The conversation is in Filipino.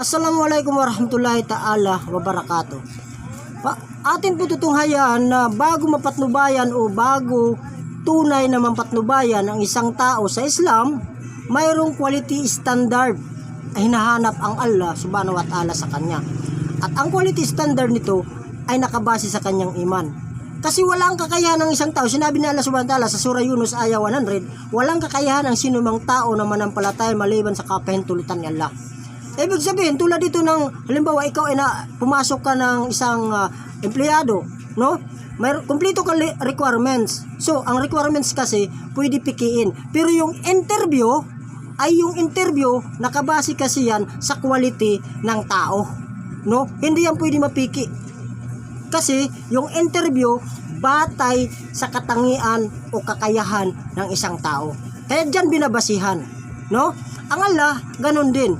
Assalamualaikum warahmatullahi ta'ala wabarakatuh. Atin po tutunghayan na bago mapatnubayan o bago tunay na mapatnubayan ang isang tao sa Islam, mayroong quality standard ay hinahanap ang Allah subhanahu wa ta'ala sa kanya. At ang quality standard nito ay nakabase sa kanyang iman. Kasi walang kakayahan ng isang tao. Sinabi ni Allah subhanahu wa ta'ala sa surah Yunus ayah 100, walang kakayahan ng sinumang tao na manampalataya maliban sa kapahintulutan ni Allah. Ibig sabihin, tulad dito ng, halimbawa, ikaw ay pumasok ka ng isang empleyado, no? May kumpleto ka requirements. So, ang requirements kasi, pwede pikiin. Pero yung interview, nakabase kasi yan sa quality ng tao, no? Hindi yan pwede mapiki. Kasi, yung interview, batay sa katangian o kakayahan ng isang tao. Kaya dyan binabasihan, no? Ang Allah, ganun din.